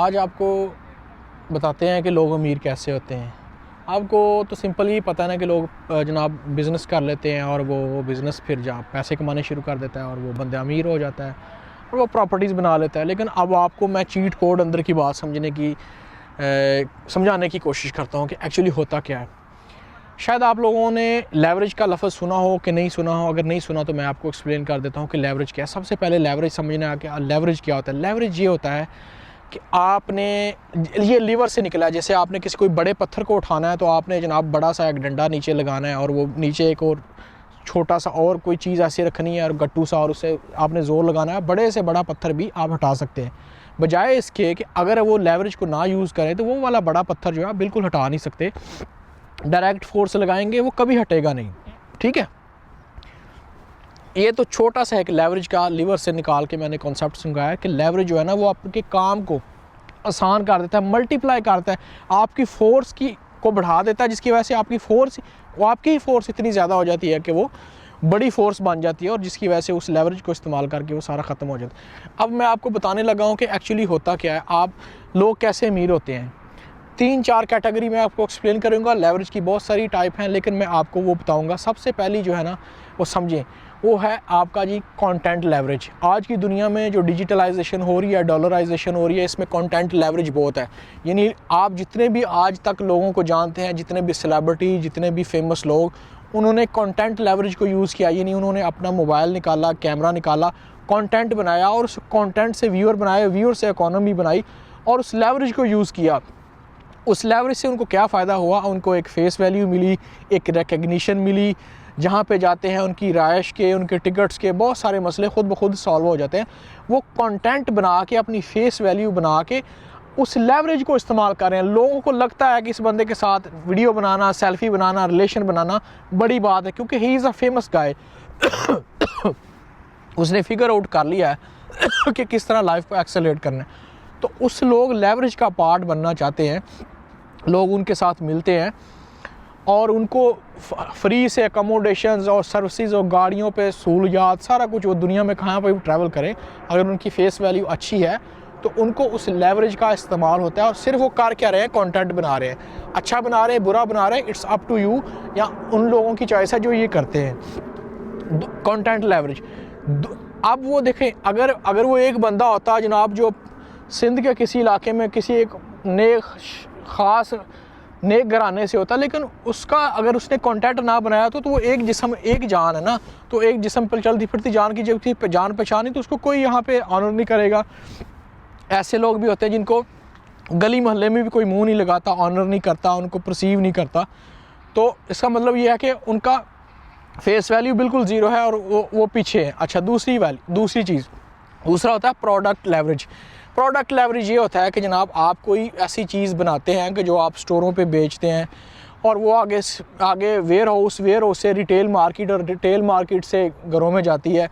आज आपको बताते हैं कि लोग अमीर कैसे होते हैं। आपको तो सिंपल ही पता है ना कि लोग जनाब बिज़नेस कर लेते हैं और वो बिज़नेस फिर जहाँ पैसे कमाने शुरू कर देता है और वो बंदा अमीर हो जाता है और वो प्रॉपर्टीज़ बना लेता है। लेकिन अब आपको मैं चीट कोड अंदर की बात समझाने की कोशिश करता हूँ कि एक्चुअली होता क्या है। शायद आप लोगों ने लेवरेज का लफ्ज़ सुना हो कि नहीं सुना हो। अगर नहीं सुना तो मैं आपको एक्सप्लेन कर देता हूँ कि लेवरेज क्या है। सबसे पहले लेवरेज समझना है कि लेवरेज क्या होता है। लेवरेज ये होता है कि आपने ये लीवर से निकला है। जैसे आपने किसी कोई बड़े पत्थर को उठाना है तो आपने जनाब बड़ा सा एक डंडा नीचे लगाना है और वो नीचे एक और छोटा सा और कोई चीज़ ऐसी रखनी है और गट्टू सा, और उससे आपने ज़ोर लगाना है। बड़े से बड़ा पत्थर भी आप हटा सकते हैं, बजाय इसके कि अगर वो लेवरेज को ना यूज़ करें तो वो वाला बड़ा पत्थर जो है बिल्कुल हटा नहीं सकते। डायरेक्ट फोर्स लगाएंगे वो कभी हटेगा नहीं। ठीक है, ये तो छोटा सा एक लेवरेज का लीवर से निकाल के मैंने कॉन्सेप्ट समझाया कि लेवरेज जो है ना वो आपके काम को आसान कर देता है, मल्टीप्लाई करता है, आपकी फोर्स को बढ़ा देता है, जिसकी वजह से आपकी फोर्स इतनी ज़्यादा हो जाती है कि वो बड़ी फोर्स बन जाती है और जिसकी वजह से उस लेवरेज को इस्तेमाल करके वो सारा ख़त्म हो जाता है। अब मैं आपको बताने लगा हूँ कि एक्चुअली होता क्या है, आप लोग कैसे अमीर होते हैं। 3-4 कैटेगरी में आपको एक्सप्लेन करूँगा। लेवरेज की बहुत सारी टाइप हैं लेकिन मैं आपको वो बताऊँगा। सबसे पहली जो है ना वो समझें, वो है आपका जी कंटेंट लेवरेज। आज की दुनिया में जो डिजिटलाइजेशन हो रही है, डॉलराइजेशन हो रही है, इसमें कंटेंट लेवरेज बहुत है। यानी आप जितने भी आज तक लोगों को जानते हैं, जितने भी सेलिब्रिटी, जितने भी फेमस लोग, उन्होंने कंटेंट लेवरेज को यूज़ किया। यानी उन्होंने अपना मोबाइल निकाला, कैमरा निकाला, कंटेंट बनाया और उस कंटेंट से व्यूअर बनाए, व्यूअर से इकोनॉमी बनाई और उस लेवरेज को यूज़ किया। उस लेवरेज से उनको क्या फ़ायदा हुआ, उनको एक फ़ेस वैल्यू मिली, एक रिकग्निशन मिली। जहाँ पे जाते हैं उनकी राइश के, उनके टिकट्स के बहुत सारे मसले खुद ब खुद सॉल्व हो जाते हैं। वो कंटेंट बना के, अपनी फ़ेस वैल्यू बना के उस लेवरेज को इस्तेमाल कर रहे हैं। लोगों को लगता है कि इस बंदे के साथ वीडियो बनाना, सेल्फ़ी बनाना, रिलेशन बनाना बड़ी बात है क्योंकि ही इज़ अ फेमस गाय। उसने फिगर आउट कर लिया है कि किस तरह लाइफ को एक्सेलरेट करना है। तो उस लोग लेवरेज का पार्ट बनना चाहते हैं, लोग उनके साथ मिलते हैं और उनको फ्री से अकोमोडेशंस और सर्विसेज और गाड़ियों पे सहूलियात, सारा कुछ, वो दुनिया में कहाँ पर भी ट्रैवल करें, अगर उनकी फ़ेस वैल्यू अच्छी है तो उनको उस लेवरेज का इस्तेमाल होता है। और सिर्फ वो कर क्या रहे हैं, कंटेंट बना रहे हैं, अच्छा बना रहे हैं, बुरा बना रहे हैं, इट्स अप टू यू, या उन लोगों की चॉइस है जो ये करते हैं कंटेंट लेवरेज। अब वो देखें, अगर वो एक बंदा होता जनाब जो सिंध के किसी इलाके में किसी एक नेक घराने से होता, लेकिन उसका अगर उसने कंटेंट ना बनाया तो वो एक जिस्म एक जान है ना, तो एक जिस्म पर चलती फिरती जान की जब जान पहचानी तो उसको कोई यहाँ पे ऑनर नहीं करेगा। ऐसे लोग भी होते हैं जिनको गली मोहल्ले में भी कोई मुंह नहीं लगाता, ऑनर नहीं करता, उनको परसीव नहीं करता। तो इसका मतलब ये है कि उनका फेस वैल्यू बिल्कुल ज़ीरो है और वो पीछे है। अच्छा, दूसरा होता है प्रोडक्ट लेवरेज। प्रोडक्ट लेवरेज ये होता है कि जनाब आप कोई ऐसी चीज़ बनाते हैं कि जो आप स्टोरों पे बेचते हैं और वो आगे वेयर हाउस से रिटेल मार्केट और रिटेल मार्केट से घरों में जाती है।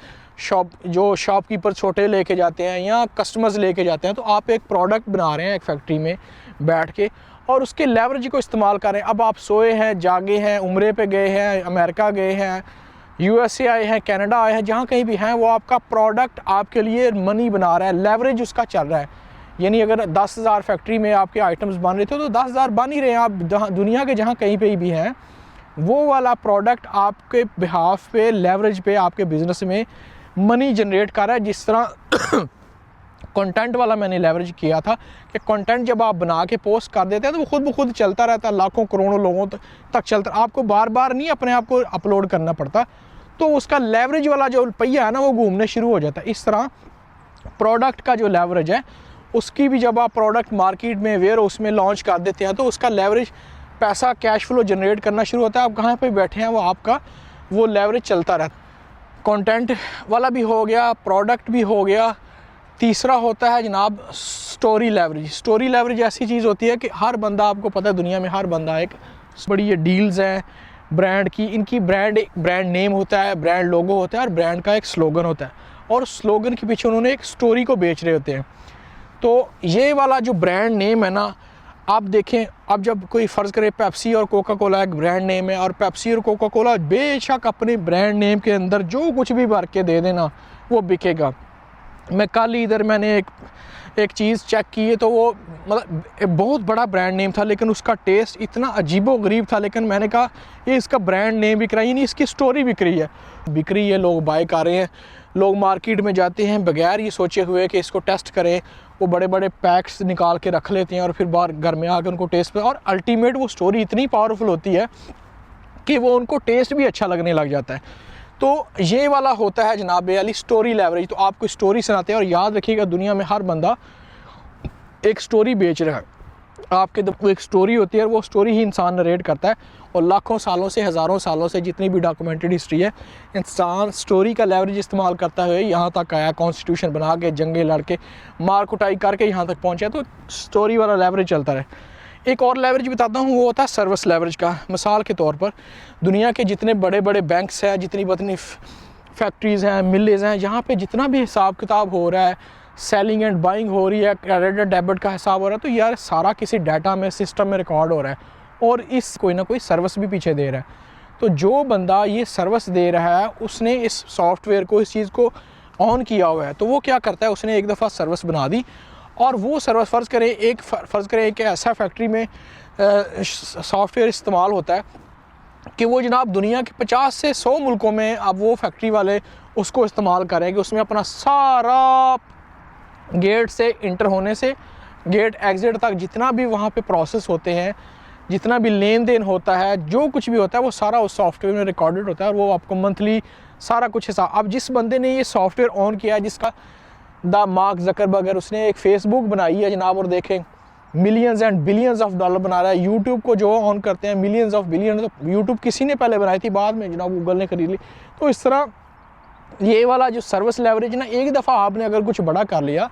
जो शॉपकीपर छोटे लेके जाते हैं या कस्टमर्स लेके जाते हैं, तो आप एक प्रोडक्ट बना रहे हैं एक फैक्ट्री में बैठ के और उसके लेवरेज को इस्तेमाल करें। अब आप सोए हैं, जागे हैं, उम्रे पे गए हैं, अमेरिका गए हैं, USA आए हैं, कनाडा आए हैं, जहाँ कहीं भी हैं, वो आपका प्रोडक्ट आपके लिए मनी बना रहा है, लेवरेज उसका चल रहा है। यानी अगर 10,000 फैक्ट्री में आपके आइटम्स बन रहे थे तो 10,000 बन ही रहे हैं। आप दुनिया के जहाँ कहीं पे भी हैं, वो वाला प्रोडक्ट आपके बिहाफ पे, लेवरेज पे, आपके बिज़नेस में मनी जनरेट कर रहा है। जिस तरह कंटेंट वाला मैंने लेवरेज किया था कि कंटेंट जब आप बना के पोस्ट कर देते हैं तो वो खुद ब खुद चलता रहता है, लाखों करोड़ों लोगों तक चलता, आपको बार बार नहीं अपने आप को अपलोड करना पड़ता। तो उसका लेवरेज वाला जो पहिया है ना वो घूमने शुरू हो जाता है। इस तरह प्रोडक्ट का जो लेवरेज है उसकी भी, जब आप प्रोडक्ट मार्केट में, वेयर हाउस में लॉन्च कर देते हैं तो उसका लेवरेज, पैसा, कैश फ्लो जनरेट करना शुरू होता है। आप कहाँ पे बैठे हैं वो लेवरेज चलता रहता है। कंटेंट वाला भी हो गया, प्रोडक्ट भी हो गया। तीसरा होता है जनाब स्टोरी लेवरेज। स्टोरी लेवरेज ऐसी चीज़ होती है कि हर बंदा, आपको पता है दुनिया में हर बंदा, एक बड़ी ये डील्स हैं ब्रांड की, इनकी ब्रांड नेम होता है, ब्रांड लोगो होता है और ब्रांड का एक स्लोगन होता है और स्लोगन के पीछे उन्होंने एक स्टोरी को बेच रहे होते हैं। तो ये वाला जो ब्रांड नेम है ना, आप देखें, अब जब कोई फ़र्ज़ करे पेप्सी और कोका कोला एक ब्रांड नेम है और पेप्सी और कोका कोला बेशक अपने ब्रांड नेम के अंदर जो कुछ भी भर के दे देना वो बिकेगा। मैं कल ही इधर मैंने एक चीज़ चेक की तो वो मतलब एक बहुत बड़ा ब्रांड नेम था, लेकिन उसका टेस्ट इतना अजीबो-गरीब था। लेकिन मैंने कहा ये इसका ब्रांड नेम बिक रहा है, नहीं इसकी स्टोरी बिक रही है, लोग बाय कर रहे हैं। लोग मार्केट में जाते हैं बगैर ये सोचे हुए कि इसको टेस्ट करें, वो बड़े बड़े पैक्स निकाल के रख लेते हैं और फिर बाहर घर में आकर उनको टेस्ट पे, और अल्टीमेट वो स्टोरी इतनी पावरफुल होती है कि वो उनको टेस्ट भी अच्छा लगने लग जाता है। तो ये वाला होता है जनाब अली स्टोरी लेवरेज। तो आपको स्टोरी सुनाते हैं, और याद रखिएगा दुनिया में हर बंदा एक स्टोरी बेच रहा है। आपके एक स्टोरी होती है और वो स्टोरी ही इंसान नरेट करता है, और लाखों सालों से हज़ारों सालों से जितनी भी डॉक्यूमेंटेड हिस्ट्री है, इंसान स्टोरी का लेवरेज इस्तेमाल करता है यहाँ तक आया, कॉन्स्टिट्यूशन बना के, जंगे लड़ के, मार कुटाई करके यहाँ तक पहुँचा। तो स्टोरी वाला लेवरेज चलता रहे। एक और लेवरेज बताता हूँ, वो होता है सर्विस लेवरेज का। मिसाल के तौर पर दुनिया के जितने बड़े बड़े बैंक्स हैं, जितनी बतनी फैक्ट्रीज़ हैं, मिलेज हैं, जहाँ पे जितना भी हिसाब किताब हो रहा है, सेलिंग एंड बाइंग हो रही है, क्रेडिट डेबिट का हिसाब हो रहा है, तो यार सारा किसी डाटा में, सिस्टम में रिकॉर्ड हो रहा है, और इस कोई ना कोई सर्विस भी पीछे दे रहा है। तो जो बंदा ये सर्विस दे रहा है, उसने इस सॉफ्टवेयर को, इस चीज़ को ऑन किया हुआ है। तो वो क्या करता है, उसने एक दफ़ा सर्विस बना दी, और वो सर्विस फ़र्ज़ करें एक ऐसा फैक्ट्री में सॉफ्टवेयर इस्तेमाल होता है कि वो जनाब दुनिया के 50 से 100 मुल्कों में अब वो फैक्ट्री वाले उसको इस्तेमाल करेंगे। उसमें अपना सारा गेट से इंटर होने से गेट एग्ज़िट तक जितना भी वहाँ पे प्रोसेस होते हैं, जितना भी लेन देन होता है, जो कुछ भी होता है, वो सारा उस सॉफ्टवेयर में रिकॉर्डेड होता है, और वो आपको मंथली सारा कुछ हिसाब। अब जिस बंदे ने ये सॉफ्टवेयर ऑन किया है, जिसका द मार्क ज़करबर्ग, उसने एक फ़ेसबुक बनाई है जनाब, और देखें millions and billions of dollar बना रहा है। यूट्यूब को जो ऑन करते हैं मिलियंस ऑफ बिलियंस, तो यूट्यूब किसी ने पहले बनाई थी, बाद में जनाब गूगल ने खरीद ली। तो इस तरह ये वाला जो सर्विस लेवरेज ना, एक दफ़ा आपने अगर कुछ बड़ा कर लिया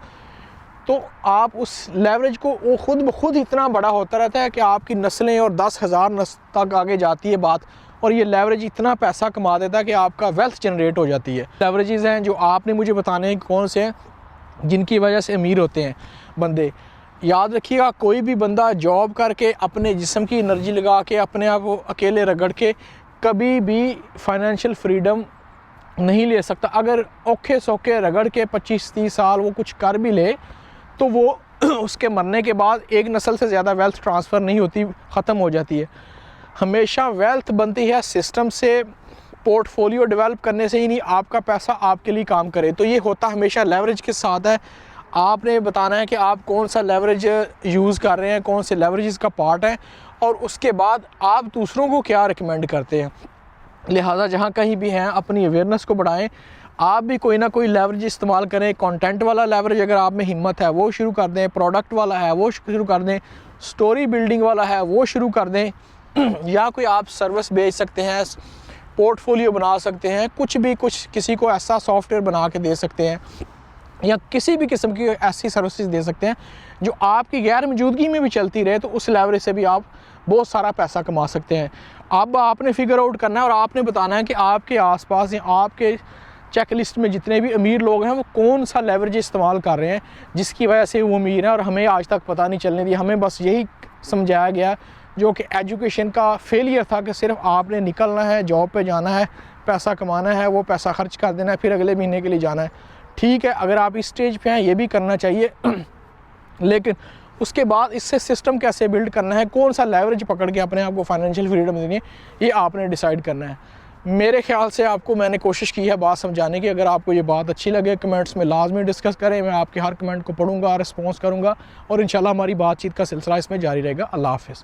तो आप उस लेवरेज को, वो खुद ब खुद इतना बड़ा होता रहता है कि आपकी नस्लें और 10,000 नस्ल तक आगे जाती है बात, और ये लेवरेज इतना पैसा कमा देता है कि आपका वेल्थ जनरेट हो जाती है। लेवरेजेस हैं जो आपने मुझे बताने हैं कौन से हैं जिनकी वजह से अमीर होते हैं बंदे। याद रखिएगा, कोई भी बंदा जॉब करके अपने जिस्म की एनर्जी लगा के अपने आप को अकेले रगड़ के कभी भी फाइनेंशियल फ्रीडम नहीं ले सकता। अगर औखे सौखे रगड़ के 25-30 साल वो कुछ कर भी ले, तो वो उसके मरने के बाद एक नस्ल से ज़्यादा वेल्थ ट्रांसफ़र नहीं होती, ख़त्म हो जाती है। हमेशा वेल्थ बनती है सिस्टम से, पोर्टफोलियो डेवलप करने से ही नहीं, आपका पैसा आपके लिए काम करे। तो ये होता हमेशा लेवरेज के साथ है। आपने बताना है कि आप कौन सा लेवरेज यूज़ कर रहे हैं, कौन से लेवरेज का पार्ट है, और उसके बाद आप दूसरों को क्या रिकमेंड करते हैं। लिहाजा जहाँ कहीं भी हैं अपनी अवेयरनेस को बढ़ाएं। आप भी कोई ना कोई लेवरेज इस्तेमाल करें। कंटेंट वाला लेवरेज अगर आप में हिम्मत है वो शुरू कर दें, प्रोडक्ट वाला है वो शुरू कर दें, स्टोरी बिल्डिंग वाला है वो शुरू कर दें, या कोई आप सर्विस बेच सकते हैं, पोर्टफोलियो बना सकते हैं, कुछ भी कुछ किसी को ऐसा सॉफ्टवेयर बना के दे सकते हैं, या किसी भी किस्म की ऐसी सर्विसेज दे सकते हैं जो आपकी गैर मौजूदगी में भी चलती रहे। तो उस लेवरेज से भी आप बहुत सारा पैसा कमा सकते हैं। अब आपने फिगर आउट करना है और आपने बताना है कि आपके आसपास या आपके चेक लिस्ट में जितने भी अमीर लोग हैं वो कौन सा लेवरेज इस्तेमाल कर रहे हैं जिसकी वजह से वो अमीर हैं, और हमें आज तक पता नहीं चलने दिया। हमें बस यही समझाया गया जो कि एजुकेशन का फेलियर था कि सिर्फ आपने निकलना है, जॉब पे जाना है, पैसा कमाना है, वो पैसा खर्च कर देना है, फिर अगले महीने के लिए जाना है। ठीक है, अगर आप इस स्टेज पे हैं ये भी करना चाहिए, लेकिन उसके बाद इससे सिस्टम कैसे बिल्ड करना है, कौन सा लेवरेज पकड़ के अपने आप को फाइनेंशियल फ्रीडम देनी है, ये आपने डिसाइड करना है। मेरे ख्याल से आपको मैंने कोशिश की है बात समझाने की। अगर आपको ये बात अच्छी लगे कमेंट्स में लाजमी डिस्कस करें, मैं आपके हर कमेंट को पढ़ूंगा, रिस्पॉन्स करूंगा, और इंशाल्लाह हमारी बातचीत का सिलसिला इसमें जारी रहेगा। अल्लाह हाफ़िज़।